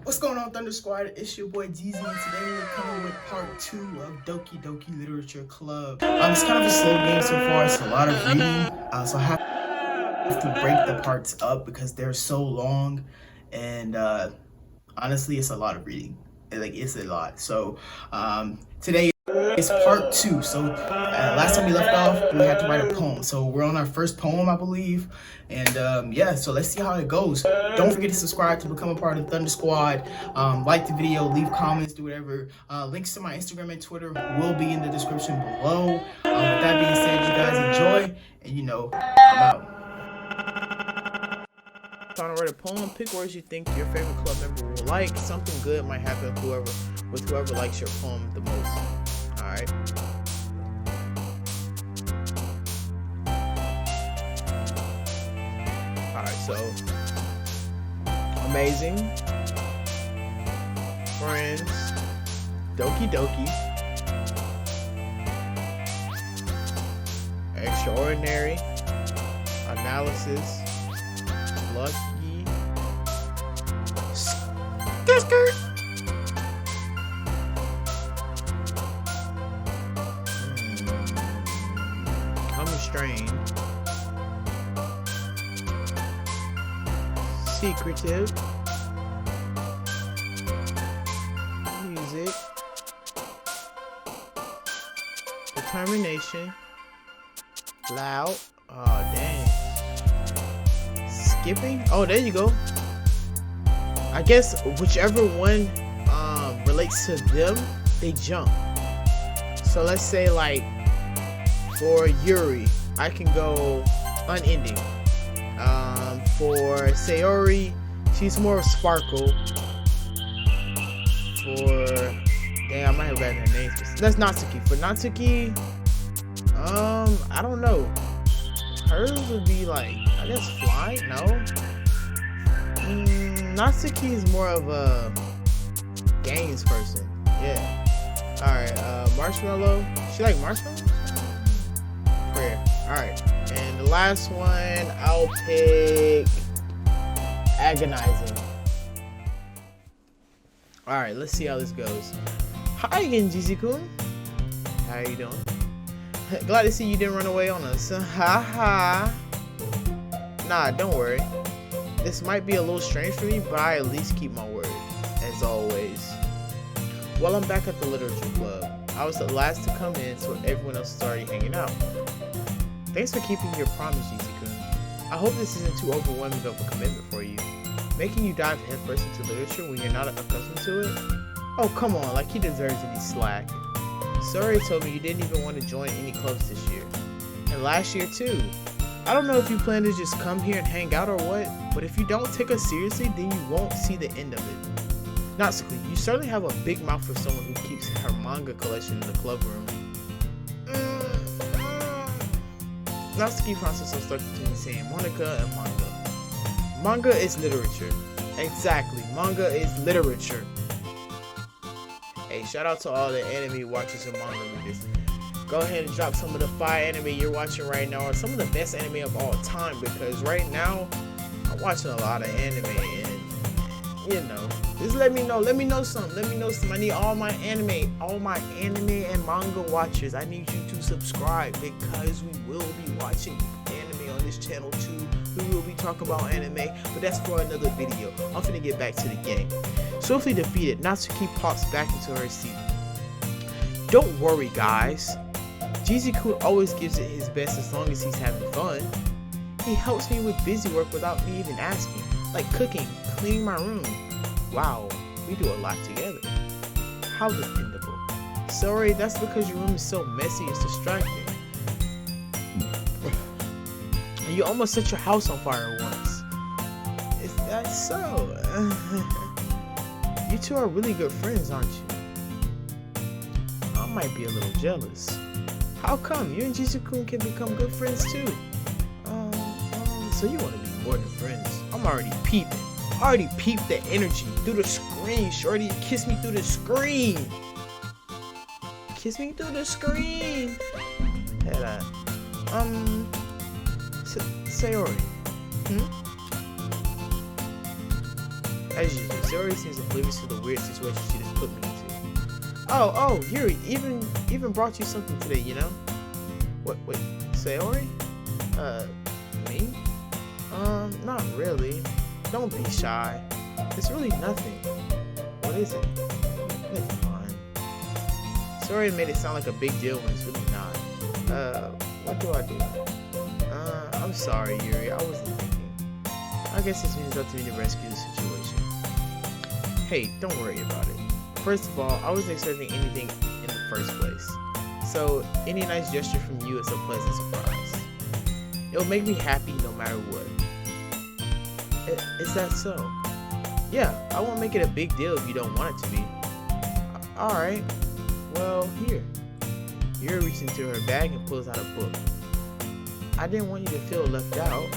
What's going on, Thunder Squad? It's your boy DZ, and today we're coming with part 2 of Doki Doki Literature Club. It's kind of a slow game so far. It's a lot of reading, so I have to break the parts up because they're so long, and honestly, it's a lot of reading. It's a lot. So today is part 2. So last time we left off, we had to write a poem. So we're on our first poem, I believe. And yeah, so let's see how it goes. Don't forget to subscribe to become a part of Thunder Squad. Like the video, leave comments, do whatever. Links to my Instagram and Twitter will be in the description below. With that being said, you guys enjoy, and you know, I'm out. Trying to write a poem. Pick words you think your favorite club member will like. Something good might happen with whoever likes your poem the most. Alright. Alright, so amazing. Friends. Doki Doki. Extraordinary. Analysis. Lucky. Skirt. Unrestrained. Secretive. Music. Determination. Loud. Oh dang. Skipping? Oh, there you go. I guess whichever one relates to them, they jump. So let's say like for Yuri, I can go unending. For Sayori, she's more of Sparkle. For damn, I might have read her name. That's Natsuki. For Natsuki, I don't know. Hers would be like, I guess fly? No. Natsuki is more of a games person. Yeah. Alright, Marshmallow. She like Marshmallow? Prayer. Alright. And the last one, I'll pick Agonizing. Alright, let's see how this goes. Hi again, Jizi-kun. How are you doing? Glad to see you didn't run away on us. Haha. Nah, don't worry. This might be a little strange for me, but I at least keep my word, as always. Well, I'm back at the literature club. I was the last to come in, so everyone else is already hanging out. Thanks for keeping your promise, Jizi-kun. I hope this isn't too overwhelming of a commitment for you. Making you dive headfirst into literature when you're not accustomed to it? Oh, come on, like he deserves any slack. Sorry told me you didn't even want to join any clubs this year. And last year too. I don't know if you plan to just come here and hang out or what, but if you don't take us seriously, then you won't see the end of it. Natsuki, you certainly have a big mouth for someone who keeps her manga collection in the club room. Natsuki finds herself stuck between saying Monica and manga. Manga is literature. Exactly, manga is literature. Hey, shout out to all the anime watchers and manga readers. Go ahead and drop some of the fire anime you're watching right now, or some of the best anime of all time, because right now I'm watching a lot of anime, and you know, just let me know something. I need all my anime and manga watchers. I need you to subscribe, because we will be watching anime on this channel too. We will be talking about anime, but that's for another video. I'm finna get back to the game. Swiftly defeated, Natsuki pops back into her seat. Don't worry, guys. Jizi-kun always gives it his best as long as he's having fun. He helps me with busy work without me even asking, like cooking, cleaning my room. Wow, we do a lot together. How dependable. Sorry, that's because your room is so messy, it's distracting. And you almost set your house on fire once. Is that so? You two are really good friends, aren't you? I might be a little jealous. How come? You and Jizi-kun can become good friends too. So you want to be more than friends? I'm already peeping. I already peeped the energy through the screen. Shorty, kiss me through the screen. Kiss me through the screen. Head on. Sayori. As usual, Sayori seems oblivious to the weird situation she just put me into. Oh, Yuri, even brought you something today, you know? Wait, Sayori? Me? Not really. Don't be shy. It's really nothing. What is it? It's fine. Sayori made it sound like a big deal when it's really not. What do I do? I'm sorry, Yuri. I wasn't thinking. I guess this means up to me to rescue the situation. Hey, don't worry about it. First of all, I wasn't expecting anything in the first place. So, any nice gesture from you is a pleasant surprise. It'll make me happy no matter what. Is that so? Yeah, I won't make it a big deal if you don't want it to be. Alright. Well, here. Yuri reaches into her bag and pulls out a book. I didn't want you to feel left out,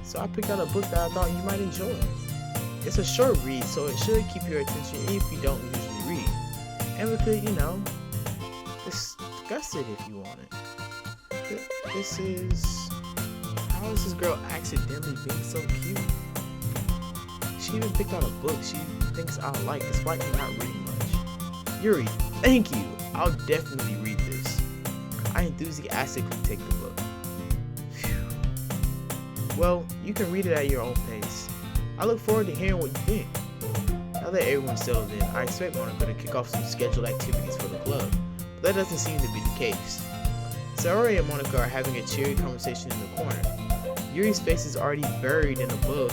so I picked out a book that I thought you might enjoy. It's a short read, so it should keep your attention if you don't usually read. And we could, discuss it if you want it. This is... How is this girl accidentally being so cute? She even picked out a book she thinks I'll like despite me not reading much. Yuri, thank you! I'll definitely read this. I enthusiastically take the book. Phew. Well, you can read it at your own pace. I look forward to hearing what you think. Now that everyone's settled in, I expect Monica to kick off some scheduled activities for the club, but that doesn't seem to be the case. Sayori and Monica are having a cheery conversation in the corner. Yuri's face is already buried in a book.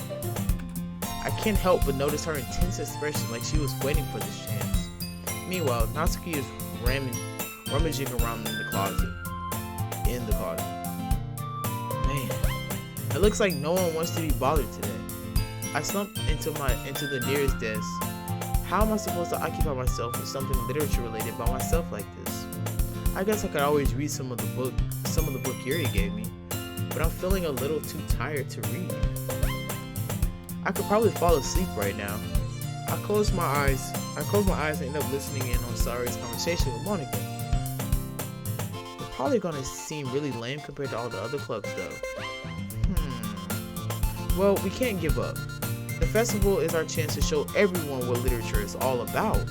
I can't help but notice her intense expression like she was waiting for this chance. Meanwhile, Natsuki is rummaging around in the closet. Man, it looks like no one wants to be bothered today. I slumped into the nearest desk. How am I supposed to occupy myself with something literature related by myself like this? I guess I could always read some of the book Yuri gave me, but I'm feeling a little too tired to read. I could probably fall asleep right now. I close my eyes and end up listening in on Sayori's conversation with Monica. They're probably gonna seem really lame compared to all the other clubs though. Well, we can't give up. The festival is our chance to show everyone what literature is all about.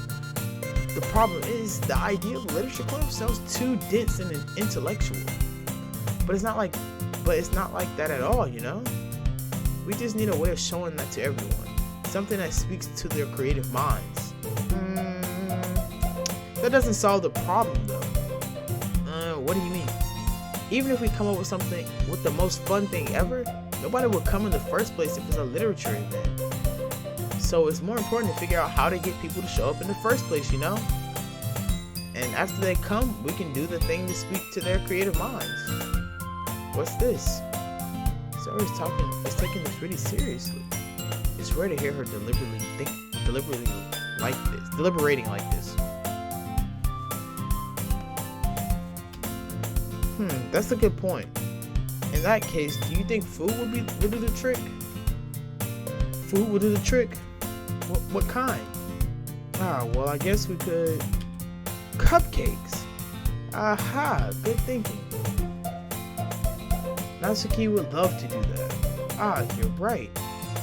The problem is, the idea of a literature club sounds too dense and intellectual. But it's not like that at all, you know? We just need a way of showing that to everyone. Something that speaks to their creative minds. That doesn't solve the problem though. What do you mean? Even if we come up with something with the most fun thing ever, nobody will come in the first place if it's a literature event. So it's more important to figure out how to get people to show up in the first place, you know? And after they come, we can do the thing to speak to their creative minds. What's this? Sayori's taking this pretty seriously. It's rare to hear her deliberating like this. That's a good point. In that case, do you think food would do the trick? Food would do the trick? What kind? Well, I guess we could... Cupcakes! Aha, good thinking. Natsuki would love to do that. You're right.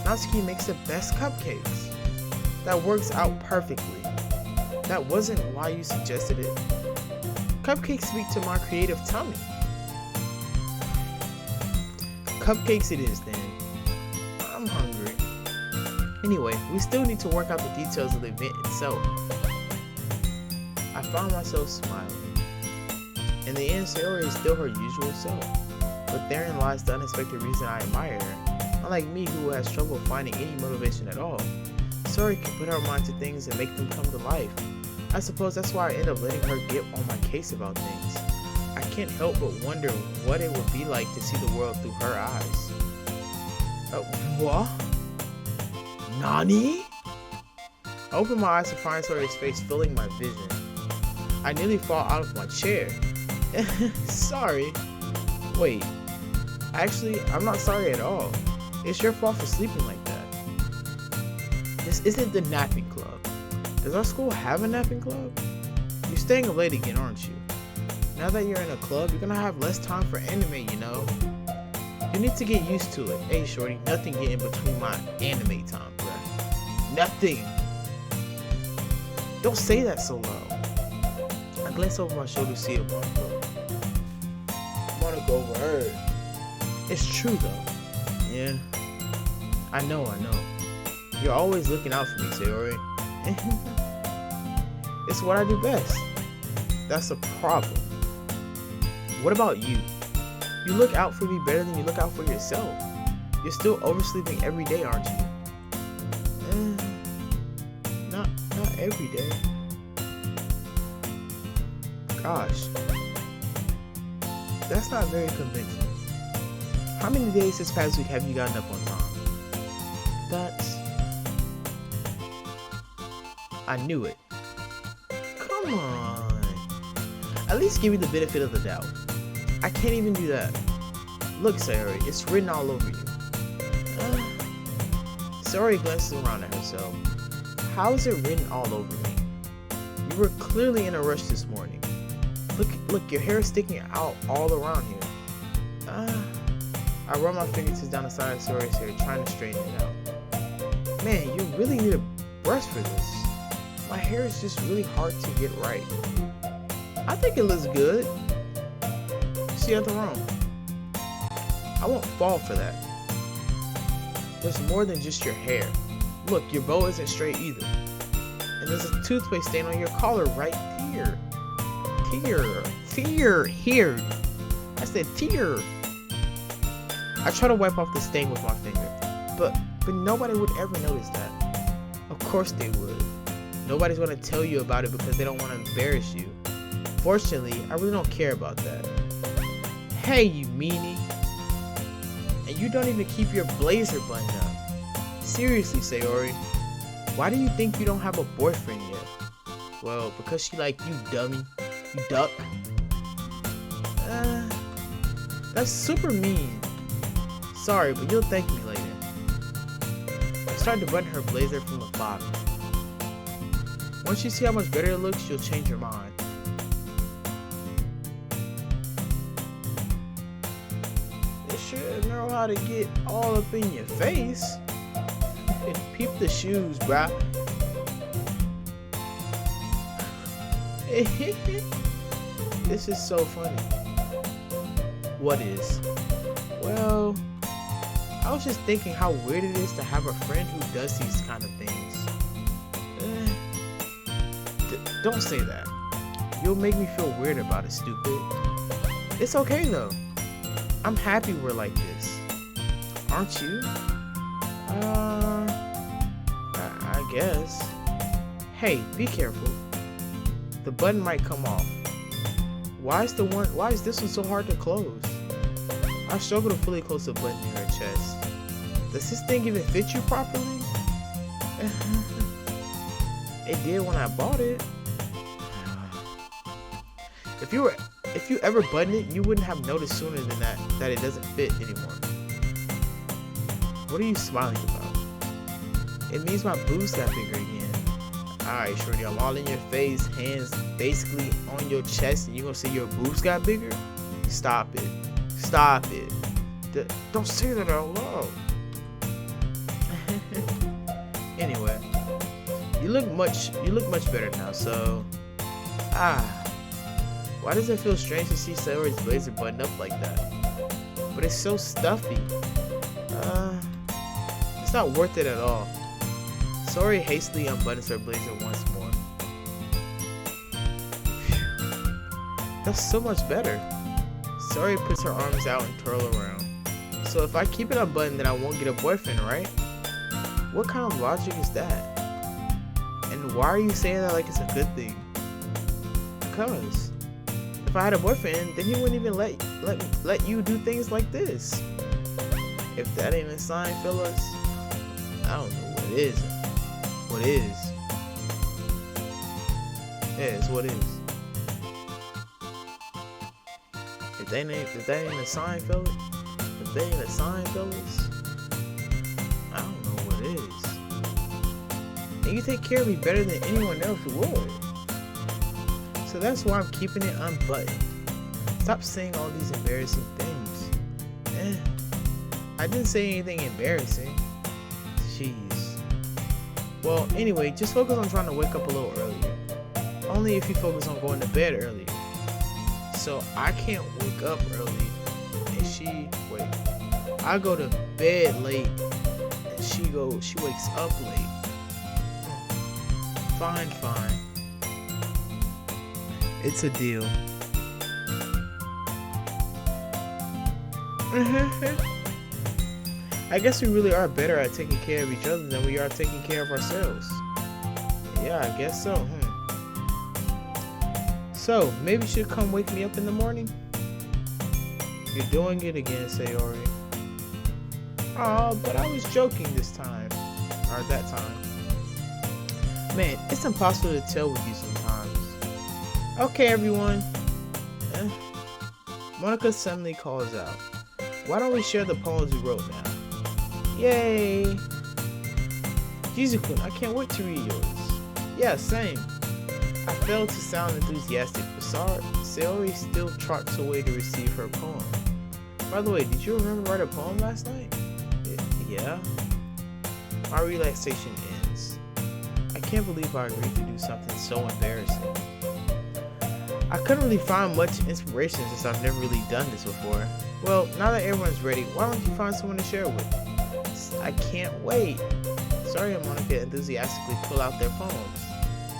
Natsuki makes the best cupcakes. That works out perfectly. That wasn't why you suggested it. Cupcakes speak to my creative tummy. Cupcakes it is then. I'm hungry. Anyway, we still need to work out the details of the event itself. I found myself smiling. In the end, Sayori is still her usual self. But therein lies the unexpected reason I admire her. Unlike me, who has trouble finding any motivation at all, Sayori can put her mind to things and make them come to life. I suppose that's why I end up letting her get on my case about things. I can't help but wonder what it would be like to see the world through her eyes. What? Nani? I open my eyes to find Sayori's face filling my vision. I nearly fall out of my chair. Sorry. Wait. Actually, I'm not sorry at all. It's your fault for sleeping like that. This isn't the napping club. Does our school have a napping club? You're staying up late again, aren't you? Now that you're in a club, you're gonna have less time for anime, you know? You need to get used to it. Hey, shorty, nothing getting between my anime time, bruh. nothing. Don't say that so loud. I glance over my shoulder to see a Monaco. Monaco overheard. It's true though. Yeah. I know. You're always looking out for me, Sayori. It's what I do best. That's a problem. What about you? You look out for me better than you look out for yourself. You're still oversleeping every day, aren't you? Not every day. Gosh. That's not very convincing. How many days this past week have you gotten up on time? I knew it. Come on. At least give me the benefit of the doubt. I can't even do that. Look, Sayori, it's written all over you. Sayori glances around at herself. How is it written all over me? You were clearly in a rush this morning. Look, your hair is sticking out all around here. I run my fingertips down the side of Sayori's hair, trying to straighten it out. Man, you really need a brush for this. My hair is just really hard to get right. I think it looks good. See nothing wrong. I won't fall for that. There's more than just your hair. Look, your bow isn't straight either. And there's a toothpaste stain on your collar right here. Here. I said here. I try to wipe off the stain with my finger, but nobody would ever notice that. Of course they would. Nobody's going to tell you about it because they don't want to embarrass you. Fortunately, I really don't care about that. Hey, you meanie. And you don't even keep your blazer buttoned up. Seriously, Sayori. Why do you think you don't have a boyfriend yet? Well, because she like you, dummy. You duck. That's super mean. Sorry, but you'll thank me later. I started to button her blazer from the bottom. Once you see how much better it looks, you'll change your mind. You should know how to get all up in your face. And peep the shoes, bruh. This is so funny. What is? Well, I was just thinking how weird it is to have a friend who does these kind of things. Don't say that. You'll make me feel weird about it, stupid. It's okay though. I'm happy we're like this. Aren't you? I guess. Hey, be careful. The button might come off. Why is this one so hard to close? I struggle to fully close the button in her chest. Does this thing even fit you properly? It did when I bought it. If you ever buttoned it, you wouldn't have noticed sooner than that it doesn't fit anymore. What are you smiling about? It means my boobs got bigger again. Alright, shorty, I'm all in your face, hands basically on your chest, and you gonna say your boobs got bigger? Stop it. Stop it. Don't say that out loud. Anyway, you look much better now, so why does it feel strange to see Sayori's blazer buttoned up like that? But it's so stuffy. It's not worth it at all. Sayori hastily unbuttons her blazer once more. Phew. That's so much better. Sayori puts her arms out and twirl around. So if I keep it unbuttoned, then I won't get a boyfriend, right? What kind of logic is that? And why are you saying that like it's a good thing? Because if I had a boyfriend, then he wouldn't even let you do things like this. If that ain't a sign, fellas, I don't know what is. What is? Yeah, it's what is. If that ain't a sign, fellas, I don't know what is. And you take care of me better than anyone else would. So that's why I'm keeping it unbuttoned. Stop saying all these embarrassing things. I didn't say anything embarrassing. Jeez. Well, anyway, just focus on trying to wake up a little earlier. Only if you focus on going to bed earlier. So I can't wake up early, and I go to bed late, and she wakes up late. Fine. It's a deal. I guess we really are better at taking care of each other than we are taking care of ourselves. Yeah, I guess so. So, maybe you should come wake me up in the morning? You're doing it again, Sayori. Oh, but I was joking this time. Or that time. Man, it's impossible to tell with you sometimes. Okay, everyone. Monica suddenly calls out. Why don't we share the poems we wrote now? Yay! Jizu-kun, I can't wait to read yours. Yeah, same. I failed to sound enthusiastic, but Sayori still trots away to receive her poem. By the way, did you remember to write a poem last night? Yeah. Our relaxation ends. I can't believe I agreed to do something so embarrassing. I couldn't really find much inspiration since I've never really done this before. Well, now that everyone's ready, why don't you find someone to share with? I can't wait. Sayori and Monica enthusiastically pull out their poems.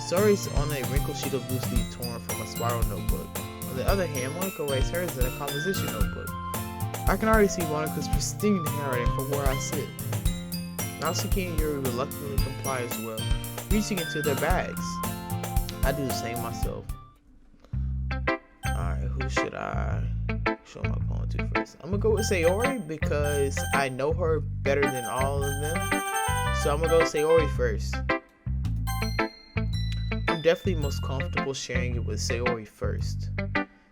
Sayori's on a wrinkled sheet of blue sleeve torn from a spiral notebook. On the other hand, Monica writes hers in a composition notebook. I can already see Monica's pristine handwriting from where I sit. Natsuki and Yuri reluctantly comply as well, reaching into their bags. I do the same myself. Alright, who should I show my poem to first? I'm gonna go with Sayori because I know her better than all of them. So I'm gonna go with Sayori first. I'm definitely most comfortable sharing it with Sayori first.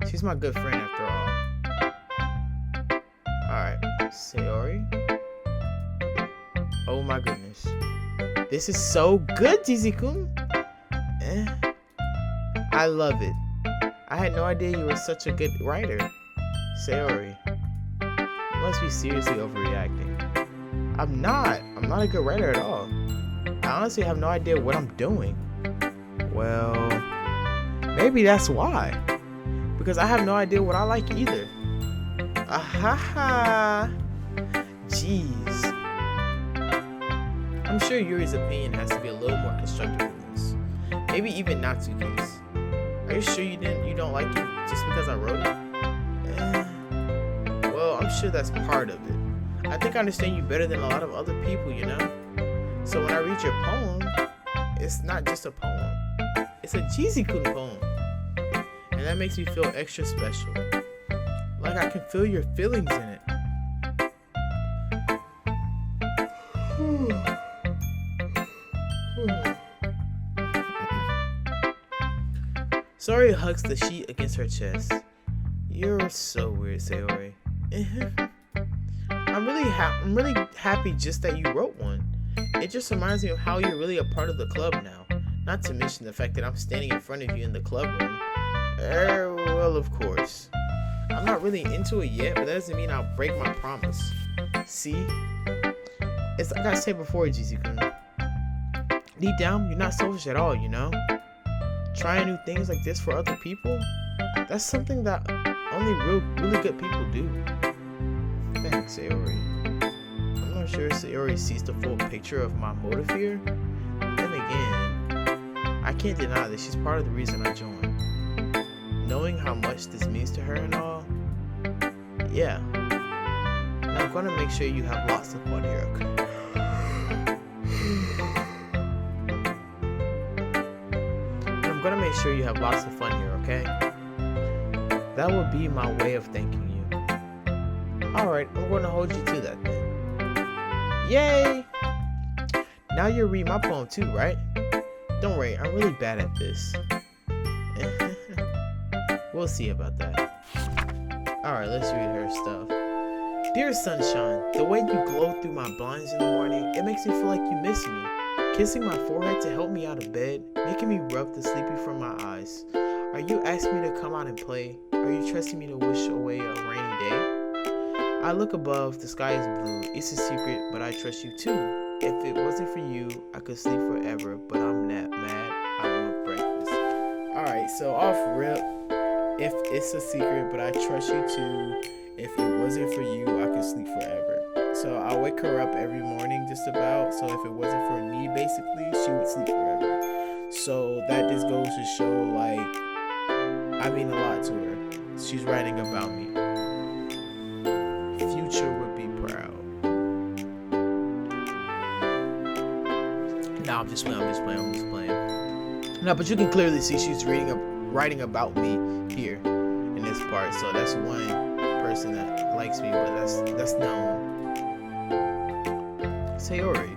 She's my good friend after all. Alright, Sayori. Oh my goodness. This is so good, Jizu-kun. I love it. I had no idea you were such a good writer. Sayori. You must be seriously overreacting. I'm not a good writer at all. I honestly have no idea what I'm doing. Well, maybe that's why. Because I have no idea what I like either. Ahaha. Jeez. I'm sure Yuri's opinion has to be a little more constructive than this. Maybe even Natsuki's. Are you sure you don't like it just because I wrote it? Well, I'm sure that's part of it. I think I understand you better than a lot of other people, you know? So when I read your poem, it's not just a poem. It's a Jizu-kun poem. And that makes me feel extra special. Like I can feel your feelings in it. Sayori hugs the sheet against her chest. You're so weird, Sayori. I'm really happy just that you wrote one. It just reminds me of how you're really a part of the club now. Not to mention the fact that I'm standing in front of you in the club room. Well, of course. I'm not really into it yet, but that doesn't mean I'll break my promise. See? It's like I said before, Jizu-kun. Deep down, you're not selfish at all, you know? Trying new things like this for other people, that's something that only really good people do. Thanks, Sayori. I'm not sure Sayori sees the full picture of my motive here. Then again, I can't deny that she's part of the reason I joined. Knowing how much this means to her and all, yeah. And I'm gonna make sure you have lots of fun here, okay? I'm gonna make sure you have lots of fun here, okay? That would be my way of thanking you. Alright, I'm gonna hold you to that then. Yay! Now you'll read my poem too, right? Don't worry, I'm really bad at this. We'll see about that. Alright, let's read her stuff. Dear sunshine, the way you glow through my blinds in the morning, it makes me feel like you miss me. Kissing my forehead to help me out of bed, making me rub the sleepy from my eyes. Are you asking me to come out and play? Are you trusting me to wish away a rainy day? I look above, the sky is blue. It's a secret, but I trust you too. If it wasn't for you, I could sleep forever, but I'm not mad. I want breakfast. Alright, so off rip, if it's a secret, but I trust you too. If it wasn't for you, I could sleep forever. So I wake her up every morning just about. So if it wasn't for me, basically, she would sleep forever. So that just goes to show, like, I mean a lot to her. She's writing about me. Future would be proud. No, I'm just playing. No, but you can clearly see she's writing about me here in this part. So that's one person that likes me, but that's known. Sayori,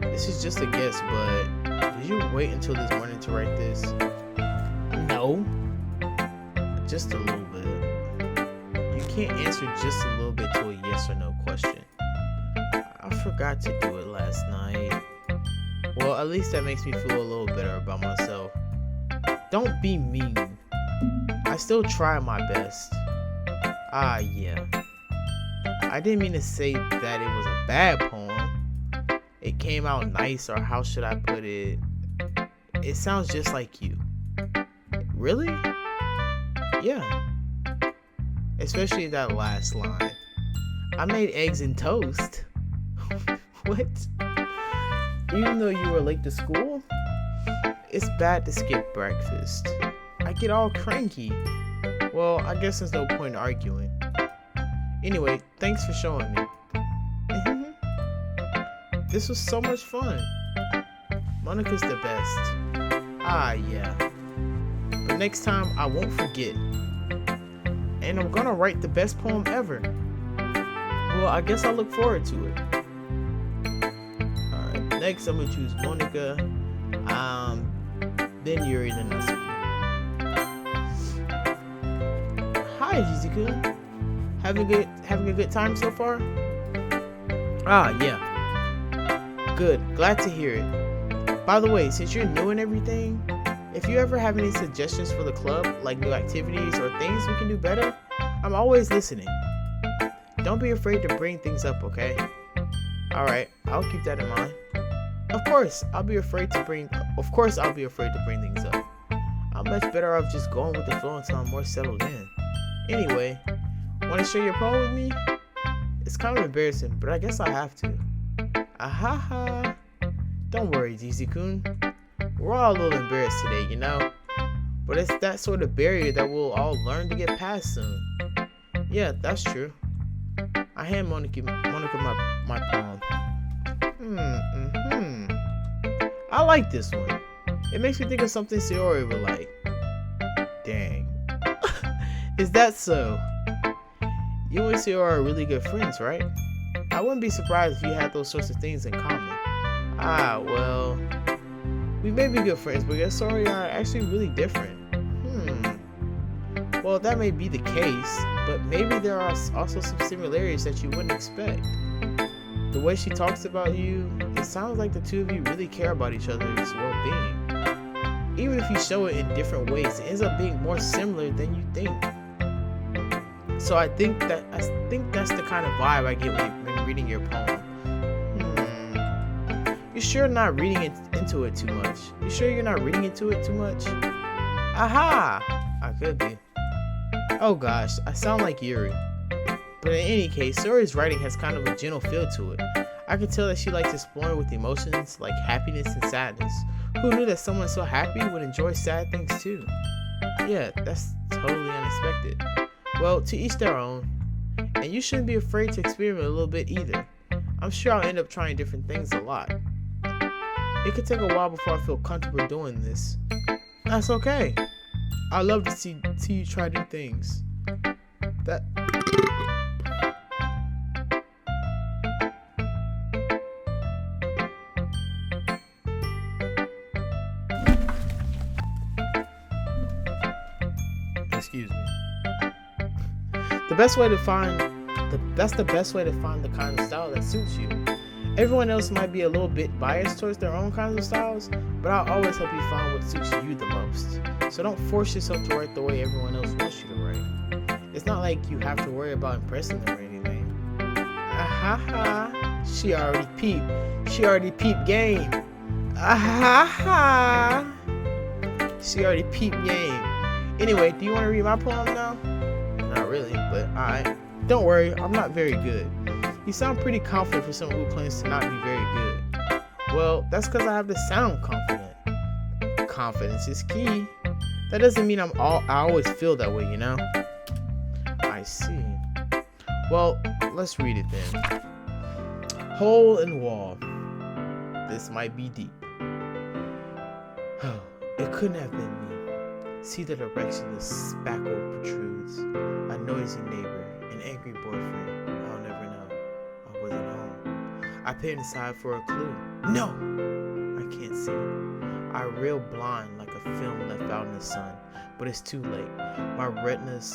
this is just a guess, but did you wait until this morning to write this? No. Just a little bit. You can't answer just a little bit to a yes or no question. I forgot to do it last night. Well, at least that makes me feel a little better about myself. Don't be mean. I still try my best. Ah, yeah. I didn't mean to say that it was a bad poem. It came out nice, or how should I put it? It sounds just like you. Really? Yeah. Especially that last line. I made eggs and toast. What? Even though you were late to school? It's bad to skip breakfast. I get all cranky. Well, I guess there's no point in arguing. Anyway, thanks for showing me. This was so much fun. Monika's the best. Ah, yeah. But next time, I won't forget. And I'm gonna write the best poem ever. Well, I guess I'll look forward to it. Alright, next I'm gonna choose Monika, then Yuri, then Natsuki. Hi, Jizuku. Having a good time so far? Ah, yeah. Good, glad to hear it. By the way, since you're new and everything, if you ever have any suggestions for the club, like new activities or things we can do better, I'm always listening. Don't be afraid to bring things up, okay? Alright, I'll keep that in mind. Of course, I'll be afraid to bring things up. I'm much better off just going with the flow until I'm more settled in. Anyway, want to share your poem with me? It's kind of embarrassing, but I guess I have to. Ahaha. Don't worry, Zizi-kun. We're all a little embarrassed today, you know? But it's that sort of barrier that we'll all learn to get past soon. Yeah, that's true. I hand Monika my poem. I like this one. It makes me think of something Sayori would like. Dang. Is that so? You and Sayori are really good friends, right? I wouldn't be surprised if you had those sorts of things in common. Ah, well, we may be good friends, but Sayori are actually really different. Well, that may be the case, but maybe there are also some similarities that you wouldn't expect. The way she talks about you, it sounds like the two of you really care about each other's well-being. Even if you show it in different ways, it ends up being more similar than you think. So I think that's the kind of vibe I get when reading your poem. You sure not reading into it too much? You sure you're not reading into it too much? Aha! I could be. Oh gosh, I sound like Yuri. But in any case, Sayori's writing has kind of a gentle feel to it. I can tell that she likes exploring with emotions like happiness and sadness. Who knew that someone so happy would enjoy sad things too? Yeah, that's totally unexpected. Well, to each their own. And you shouldn't be afraid to experiment a little bit either. I'm sure I'll end up trying different things a lot. It could take a while before I feel comfortable doing this. That's okay. I love to see you try new things. Excuse me. That's the best way to find the kind of style that suits you. Everyone else might be a little bit biased towards their own kinds of styles, but I'll always help you find what suits you the most. So don't force yourself to write the way everyone else wants you to write. It's not like you have to worry about impressing them or anything. Ahaha. She already peeped. She already peeped game. Ah-ha-ha. She already peeped game. Anyway, do you want to read my poem now? Not really, but alright. Don't worry, I'm not very good. You sound pretty confident for someone who claims to not be very good. Well, that's because I have to sound confident. Confidence is key. That doesn't mean I always feel that way, you know? I see. Well, let's read it then. Hole in wall. This might be deep. It couldn't have been me. See the direction the spackle protrudes. A noisy neighbor, an angry boyfriend. I'll never know. I wasn't home. I peered inside for a clue. No! I can't see. I reel blind like a film left out in the sun, but it's too late. My retina's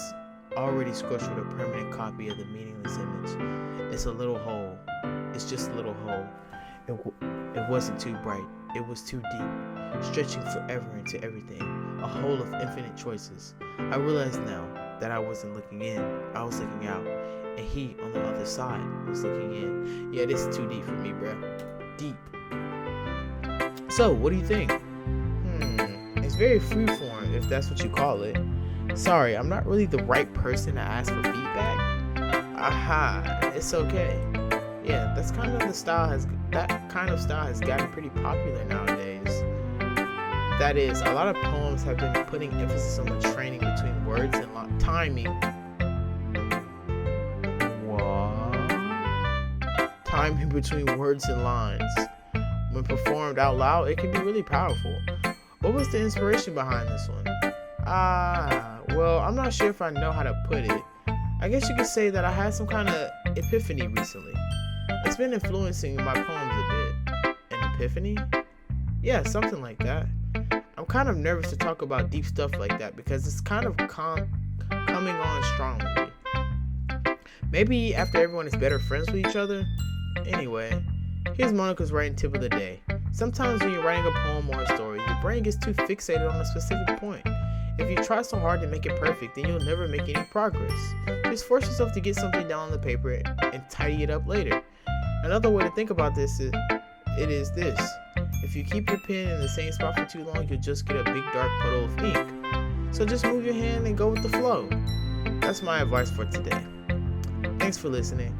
already scorched with a permanent copy of the meaningless image. It's a little hole. It's just a little hole. It wasn't too bright. It was too deep, stretching forever into everything. A hole of infinite choices. I realize now that I wasn't looking in. I was looking out, and he on the other side was looking in. Yeah, this is too deep for me, bro. Deep. So, what do you think? It's very freeform, if that's what you call it. Sorry, I'm not really the right person to ask for feedback. Aha, it's okay. Yeah, that kind of style has gotten pretty popular nowadays. That is, a lot of poems have been putting emphasis on the training between words and timing. What? Timing between words and lines. When performed out loud, it can be really powerful. What was the inspiration behind this one? Well, I'm not sure if I know how to put it. I guess you could say that I had some kind of epiphany recently. It's been influencing my poems a bit. An epiphany? Yeah, something like that. I'm kind of nervous to talk about deep stuff like that because it's kind of coming on strongly. Maybe after everyone is better friends with each other? Anyway, here's Monica's writing tip of the day. Sometimes when you're writing a poem or a story, your brain gets too fixated on a specific point. If you try so hard to make it perfect, then you'll never make any progress. Just force yourself to get something down on the paper and tidy it up later. Another way to think about this is this. If you keep your pen in the same spot for too long, you'll just get a big dark puddle of ink. So just move your hand and go with the flow. That's my advice for today. Thanks for listening.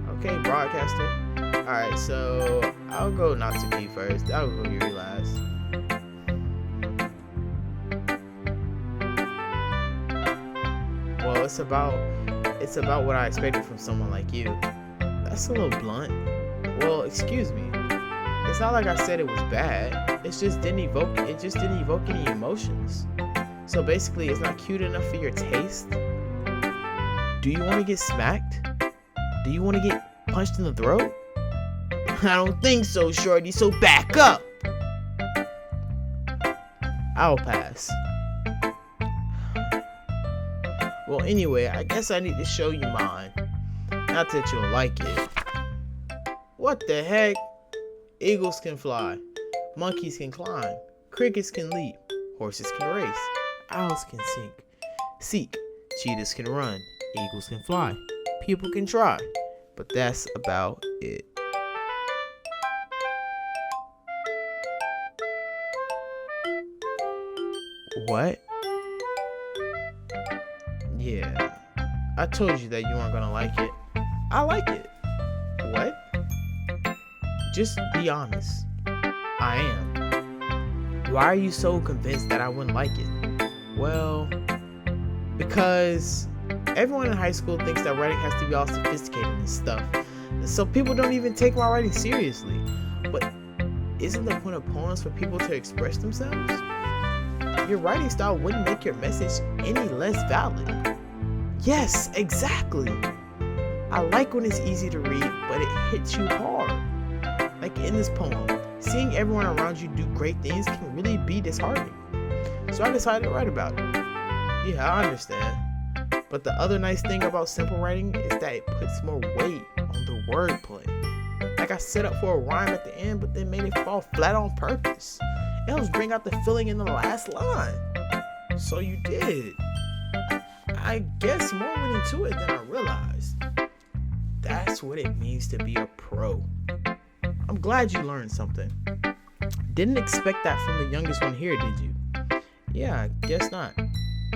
Okay, broadcaster. Alright, so I'll go not to be first. I'll go Yuri last. Well, it's about what I expected from someone like you. That's a little blunt. Well, excuse me. It's not like I said it was bad. It just didn't evoke any emotions. So basically, it's not cute enough for your taste. Do you want to get smacked? Do you want to get punched in the throat? I don't think so, shorty, so back up. I'll pass. Well, anyway, I guess I need to show you mine. Not that you'll like it. What the heck? Eagles can fly. Monkeys can climb. Crickets can leap. Horses can race. Owls can seek. Cheetahs can run. Eagles can fly. People can try. But that's about it. What? Yeah. I told you that you weren't gonna like it. I like it. What? Just be honest. I am. Why are you so convinced that I wouldn't like it? Well, because everyone in high school thinks that writing has to be all sophisticated and stuff. So people don't even take my writing seriously. But isn't the point of poems for people to express themselves? Your writing style wouldn't make your message any less valid. Yes, exactly. I like when it's easy to read, but it hits you hard. Like in this poem, seeing everyone around you do great things can really be disheartening. So I decided to write about it. Yeah, I understand. But the other nice thing about simple writing is that it puts more weight on the wordplay. Like I set up for a rhyme at the end, but then made it fall flat on purpose. It helps bring out the feeling in the last line. So you did. I guess more went into it than I realized. That's what it means to be a pro. I'm glad you learned something. Didn't expect that from the youngest one here, did you? Yeah, guess not.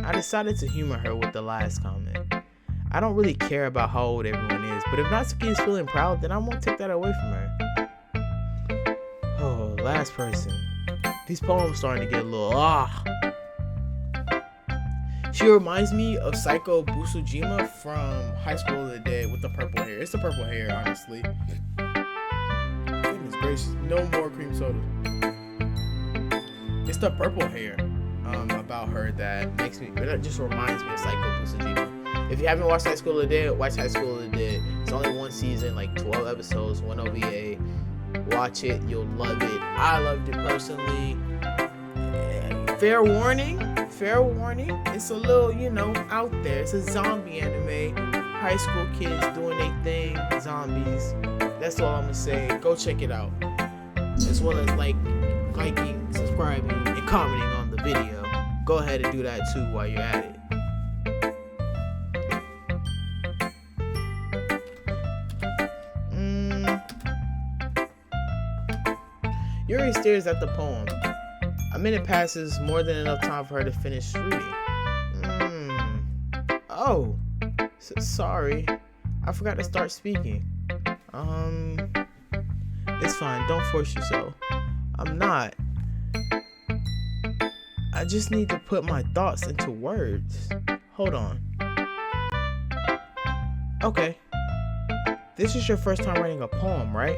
I decided to humor her with the last comment. I don't really care about how old everyone is, but if Natsuki is feeling proud, then I won't take that away from her. Oh, last person. These poems starting to get a little She reminds me of Psycho Busujima from High School of the Dead with the purple hair. It's the purple hair, honestly. Goodness gracious, no more cream soda. It's the purple hair about her that just reminds me of Psycho Busujima. If you haven't watched High School of the Dead, watch High School of the Dead. It's only one season, like 12 episodes, one OVA. Watch it, you'll love it. I loved it personally. Fair warning, it's a little, out there. It's a zombie anime. High school kids doing their thing, zombies. That's all I'm gonna say. Go check it out. As well as liking, subscribing, and commenting on the video. Go ahead and do that too while you're at it. Yuri stares at the poem. A minute passes, more than enough time for her to finish reading. Oh, sorry. I forgot to start speaking. It's fine. Don't force yourself. I'm not. I just need to put my thoughts into words. Hold on. Okay. This is your first time writing a poem, right?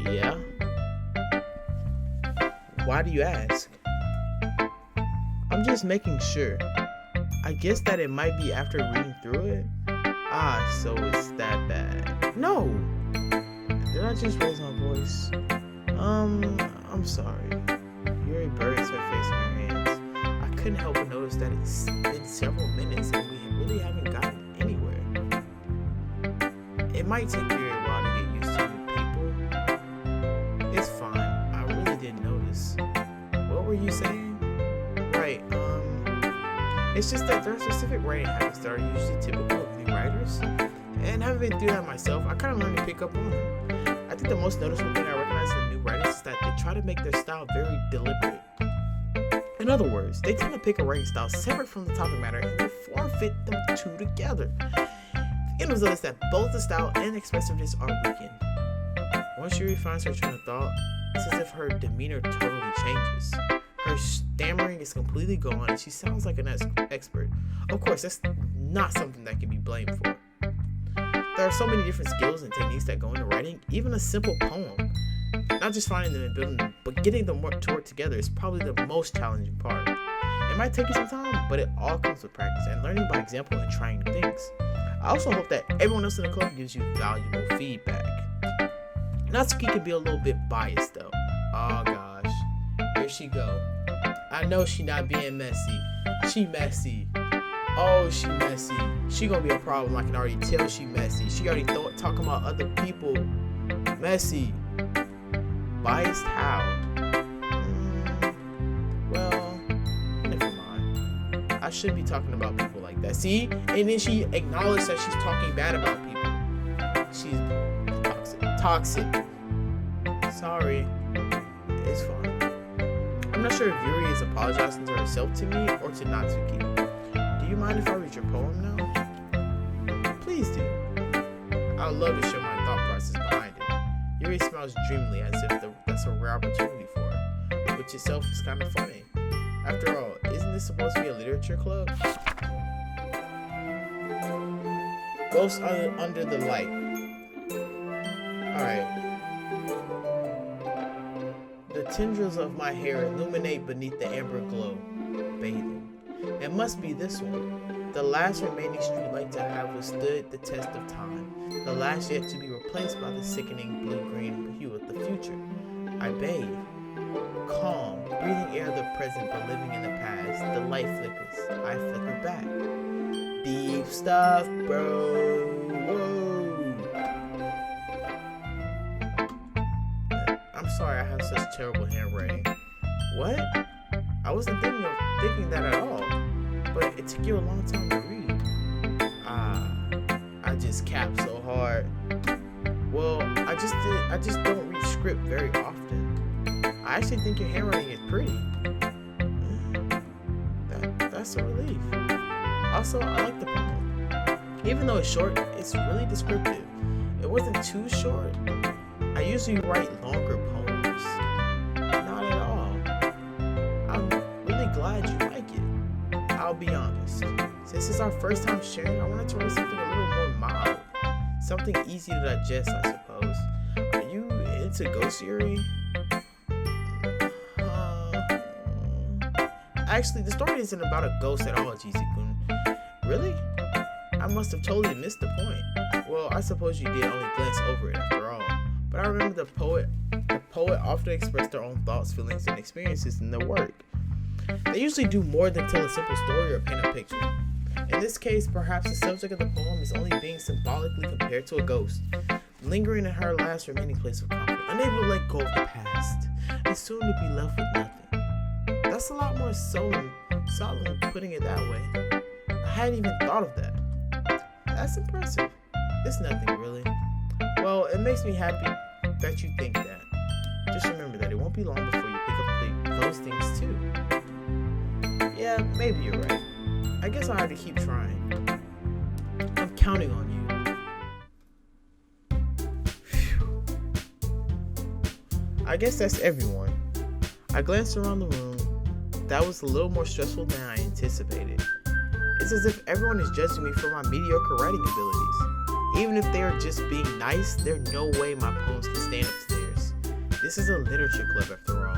Yeah. Why do you ask? I'm just making sure. I guess that it might be after reading through it. So it's that bad. No! Did I just raise my voice? I'm sorry. Yuri buries her face in her hands. I couldn't help but notice that it's been several minutes and we really haven't gotten anywhere. It might take Yuri a while to get used to new people. It's fine. I really didn't notice. What were you saying? Right, it's just that there are specific writing habits that are usually typical of new writers. And having been through that myself, I kind of learned to pick up on them. I think the most noticeable thing I recognize in new writers is that they try to make their style very deliberate. In other words, they tend to pick a writing style separate from the topic matter and they form-fit them two together. The end result is that both the style and expressiveness are weakened. Once Yuri finds her train of thought, it's as if her demeanor totally changes. Her stammering is completely gone and she sounds like an expert. Of course, that's not something that can be blamed for. There are so many different skills and techniques that go into writing, even a simple poem. Not just finding them and building them, but getting them to work together is probably the most challenging part. It might take you some time, but it all comes with practice and learning by example and trying new things. I also hope that everyone else in the club gives you valuable feedback. Natsuki can be a little bit biased though. Oh gosh, here she go. I know she not being messy. She messy. Oh, she messy. She gonna be a problem. I can already tell she messy. She already talking about other people. Messy. Biased how? Well, never mind. I should be talking about people like that. See? And then she acknowledged that she's talking bad about people. She's toxic. Sorry. It's fine. I'm not sure if Yuri is apologizing to herself to me or to Natsuki. Do you mind if I read your poem now? Please do. I would love to share my thought process behind it. Yuri smiles dreamily as if that's a rare opportunity for her, which itself is kind of funny. After all, isn't this supposed to be a literature club? Ghosts under the light. Alright. The tendrils of my hair illuminate beneath the amber glow, bathing. It must be this one, the last remaining streetlight to have withstood the test of time, the last yet to be replaced by the sickening blue-green hue of the future. I bathe, calm, breathing air of the present but living in the past. The light flickers, I flicker back. Deep stuff, bro. Whoa. I'm sorry I have such terrible handwriting. What? I wasn't thinking that at all. But it took you a long time to read. I I just cap so hard. Well, I just don't read script very often. I actually think your handwriting is pretty. That's a relief. Also, I like the poem. Even though it's short, it's really descriptive. It wasn't too short. I usually write longer poems. Not at all. I'm really glad you like it. I'll be honest. Since it's our first time sharing, I wanted to write something a little more mild. Something easy to digest, I suppose. Are you into ghost theory? Actually, the story isn't about a ghost at all, Jizu-kun. Really? I must have totally missed the point. Well, I suppose you did only glance over it after all. But I remember the poet often expressed their own thoughts, feelings, and experiences in their work. They usually do more than tell a simple story or paint a picture. In this case, perhaps the subject of the poem is only being symbolically compared to a ghost, lingering in her last remaining place of comfort, unable to let go of the past, and soon to be left with nothing. That's a lot more solemn putting it that way. I hadn't even thought of that. That's impressive. It's nothing really. Well, it makes me happy that you think that. Just remember that it won't be long before you pick up those things too. Yeah, maybe you're right. I guess I'll have to keep trying. I'm counting on you. Phew. I guess that's everyone. I glanced around the room. That was a little more stressful than I anticipated. It's as if everyone is judging me for my mediocre writing abilities. Even if they are just being nice, there's no way my poems can stand upstairs. This is a literature club after all.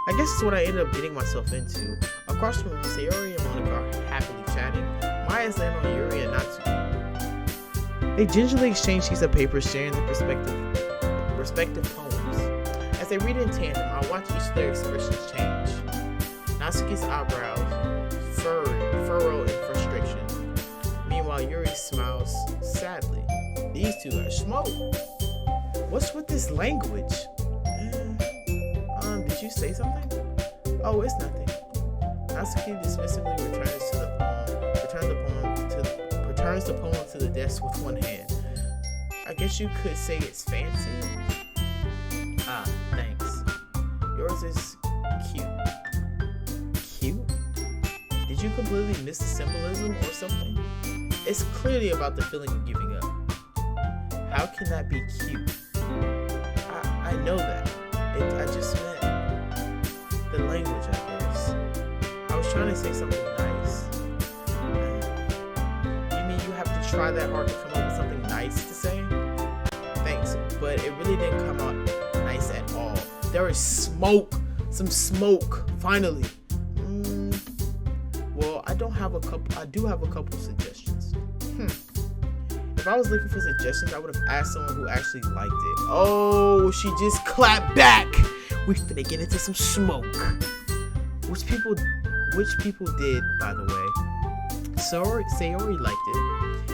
I guess it's what I ended up getting myself into. Across the room, Sayori and Monica are happily chatting. My eyes land on Yuri and Natsuki. They gingerly exchange sheets of paper, sharing their respective poems. As they read in tandem, I watch each of their expressions change. Natsuki's eyebrows furrow in frustration. Meanwhile, Yuri smiles sadly. These two are smoke. What's with this language? Did you say something? Oh, it's nothing. Natsuki dismissively returns the poem to the desk with one hand. I guess you could say it's fancy. Ah, thanks. Yours is cute. Cute? Did you completely miss the symbolism or something? It's clearly about the feeling of giving up. How can that be cute? I know that. I just meant the language, I guess. I was trying to say something nice. You mean you have to try that hard to come up with something nice to say? Thanks, but it really didn't come out nice at all. There is smoke. Some smoke. Finally. Well, I do have a couple suggestions. If I was looking for suggestions, I would have asked someone who actually liked it. Oh, she just clapped back. We finna get into some smoke. Which people did, by the way. Sayori liked it,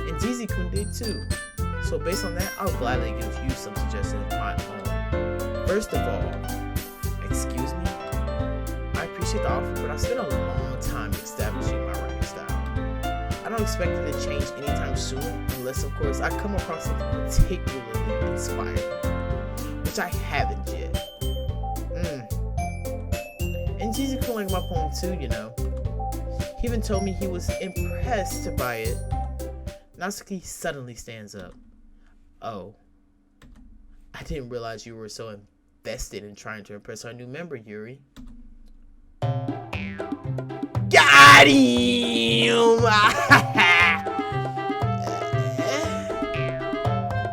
and Jizu-kun did too. So based on that, I'll gladly give you some suggestions of my own. First of all, excuse me. I appreciate the offer, but I've spent a long time establishing my writing style. I don't expect it to change anytime soon, unless of course I come across something particularly inspiring, which I haven't yet. And Jizu-kun liked my poem too, you know. He even told me he was impressed by it. Natsuki suddenly stands up. Oh, I didn't realize you were so invested in trying to impress our new member, Yuri. Got him!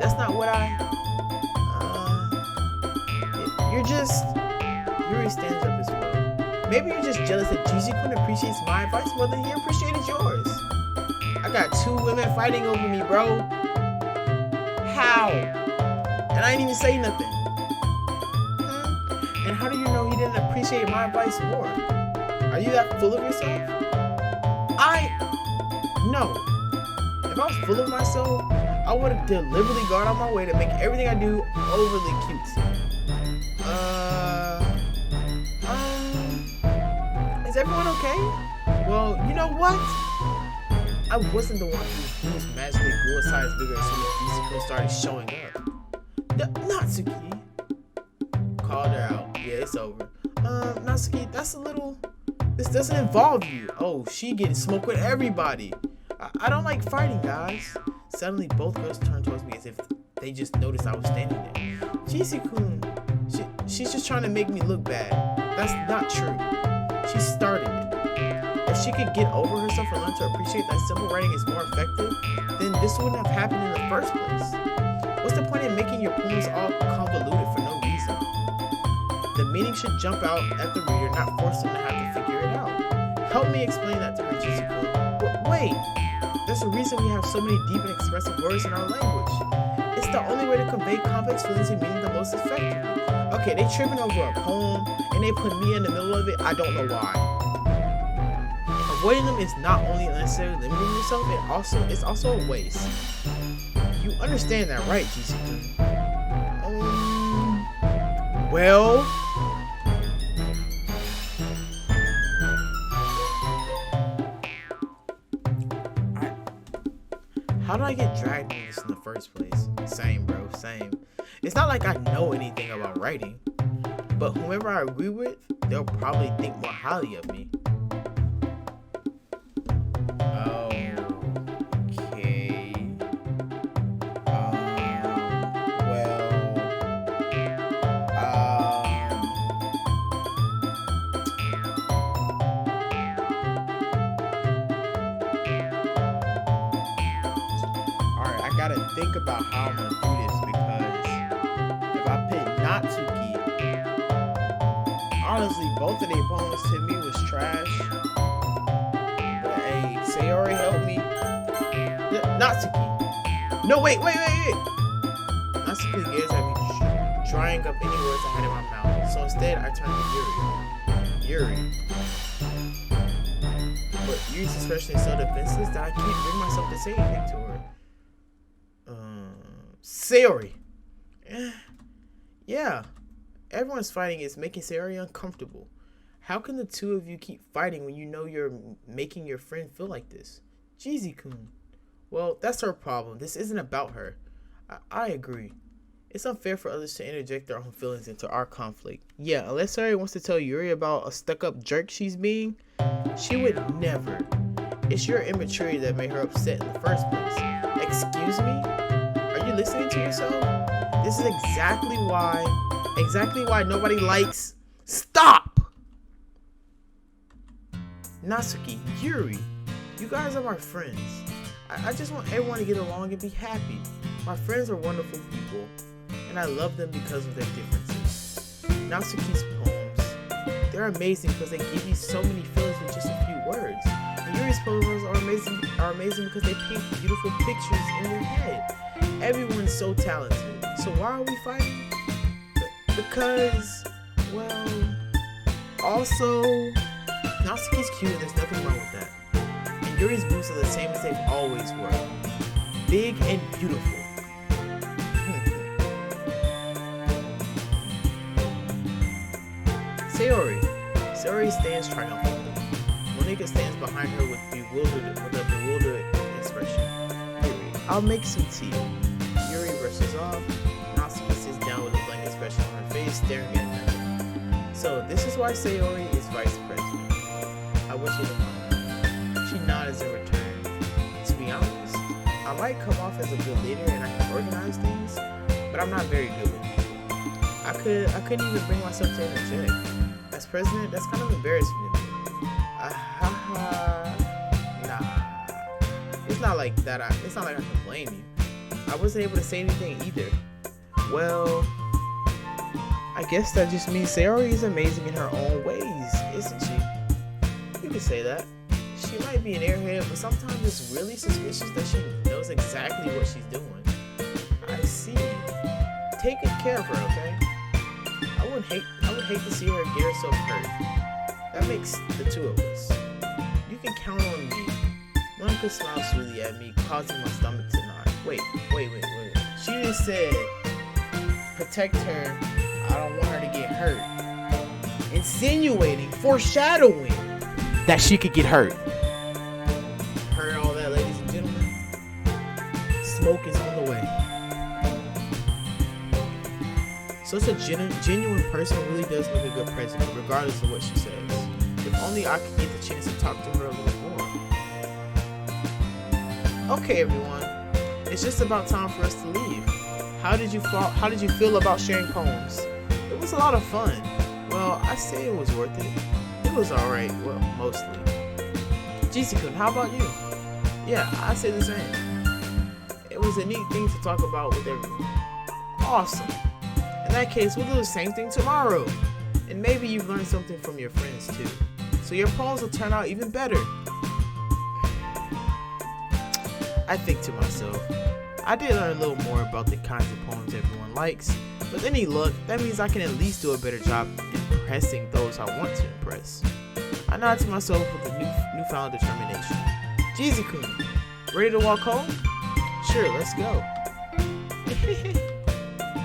That's not what you're just... Yuri stands up as well. Maybe you're just jealous that Jizu-kun appreciates my advice more than he appreciated yours. I got 2 women fighting over me, bro. How? And I didn't even say nothing. And how do you know he didn't appreciate my advice more? Are you that full of yourself? No. If I was full of myself, I would have deliberately gone out my way to make everything I do overly cute. Is everyone okay? Well, you know what? I wasn't the one who was magically grew a size bigger as soon as Jisoo started showing up. Natsuki. Called her out. Yeah, it's over. Natsuki, that's a little... This doesn't involve you. Oh, she getting smoked with everybody. I don't like fighting, guys. Suddenly, both girls turned towards me as if they just noticed I was standing there. Jisoo-kun, she's just trying to make me look bad. That's not true. She started it. If she could get over herself and learn to appreciate that simple writing is more effective, then this wouldn't have happened in the first place. What's the point in making your poems all convoluted for no reason? The meaning should jump out at the reader, not force them to have to figure it out. Help me explain that to her, Jisoo-kun. Wait, there's a reason we have so many deep and expressive words in our language. It's the only way to convey complex feelings and meaning the most effectively. Okay, they tripping over a poem and they put me in the middle of it. I don't know why. Avoiding them is not only unnecessarily limiting yourself, it's also a waste. You understand that, right, Jisoo-kun? Well... How did I get dragged into this in the first place? Same, bro, same. It's not like I know anything about writing, but whomever I agree with, they'll probably think more highly of me. Think about how I'm gonna do this, because if I pick Natsuki, honestly, both of their poems to me was trash. But hey, Sayori helped me. Natsuki. No, wait. Natsuki gives at me drying up any words I had in my mouth. So instead, I turned to Yuri. But Yuri's expression is so defenseless that I can't bring myself to say anything to her. Sayori. Yeah. Everyone's fighting is making Sayori uncomfortable. How can the two of you keep fighting when you know you're making your friend feel like this? Jisoo-kun. Well, that's her problem. This isn't about her. I agree. It's unfair for others to interject their own feelings into our conflict. Yeah, unless Sayori wants to tell Yuri about a stuck-up jerk she's being, she would never. It's your immaturity that made her upset in the first place. Excuse me? Are you listening to yourself? This is exactly why nobody likes... Stop! Natsuki, Yuri, you guys are my friends. I just want everyone to get along and be happy. My friends are wonderful people, and I love them because of their differences. Natsuki's poems, they're amazing because they give you so many feelings with just a few words. And Yuri's poems are amazing because they paint beautiful pictures in your head. Everyone's so talented. So why are we fighting? Because, well, also, Natsuki's cute and there's nothing wrong with that. And Yuri's boobs are the same as they've always were. Big and beautiful. Sayori stands triumphantly. Monika stands behind her with a bewildered expression. Yuri, I'll make some tea. Yuri rushes off. Natsuki sits down with a blank expression on her face, staring at her. So this is why Sayori is vice president. I wish you the money. She nods in return. To be honest, I might come off as a good leader and I can organize things, but I'm not very good with it. I couldn't even bring myself to interject. As president, that's kind of embarrassing to me. Nah. It's not like that. It's not like I can blame you. I wasn't able to say anything either. Well, I guess that just means Sayori is amazing in her own ways, isn't she? You could say that. She might be an airhead, but sometimes it's really suspicious that she knows exactly what she's doing. I see. Take good care of her, okay? I would hate to see her get herself hurt. That makes the two of us. You can count on me. Monika smiles sweetly at me, causing my stomach to knot. Wait. She just said, protect her. I don't want her to get hurt. Insinuating, foreshadowing that she could get hurt. Heard all that, ladies smoke is on the way. Such a genuine person really does make a good president, regardless of what she says. If only I could get the chance to talk to her a little more. Okay, everyone, it's just about time for us to leave. How did you feel about sharing poems? It was a lot of fun. Well, I say it was worth it. It was alright, well, mostly. Jisi-kun, how about you? Yeah, I say the same. It was a neat thing to talk about with everyone. Awesome. In that case, we'll do the same thing tomorrow. And maybe you've learned something from your friends too. So your poems will turn out even better. I think to myself, I did learn a little more about the kinds of poems everyone likes. With any luck, that means I can at least do a better job impressing those I want to impress. I nod to myself with a newfound determination. Jisi-kun, ready to walk home? Sure, let's go.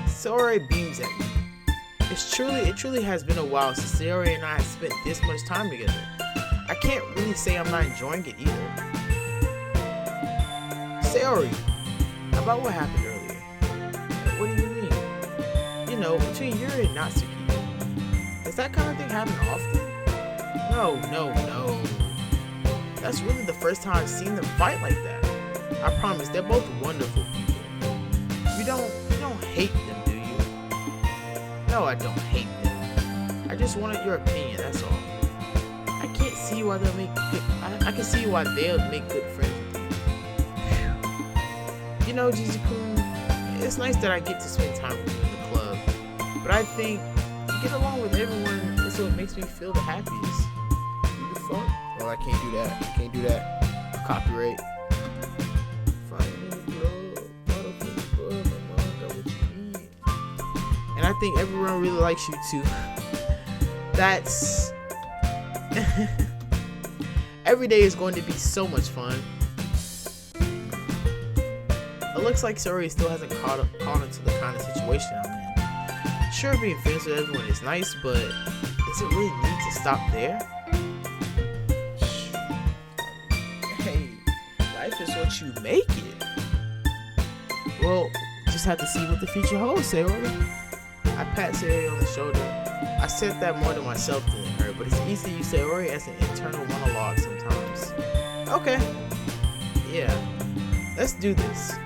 Sayori beams at me. It truly has been a while since Sayori and I have spent this much time together. I can't really say I'm not enjoying it either. Sayori, about what happened earlier? What do you mean? You know, between you and Natsuki. Does that kind of thing happen often? No. That's really the first time I've seen them fight like that. I promise, they're both wonderful people. You don't hate them, do you? No, I don't hate them. I just wanted your opinion, that's all. I can't see why they'll make good, I can see why they'll make good friends with you. You know, Jisi-kun, it's nice that I get to spend time with you in the club, but I think to get along with everyone is what makes me feel the happiest. You the fuck? Well, I can't do that. Copyright. And I think everyone really likes you too. That's every day is going to be so much fun. It looks like Sayori still hasn't caught into the kind of situation I'm in. Sure, being friends with everyone is nice, but does it really need to stop there? Hey, life is what you make it. Well, just have to see what the future holds, Sayori. I pat Sayori on the shoulder. I said that more to myself than her, but it's easy to use Sayori as an internal monologue sometimes. Okay. Yeah. Let's do this.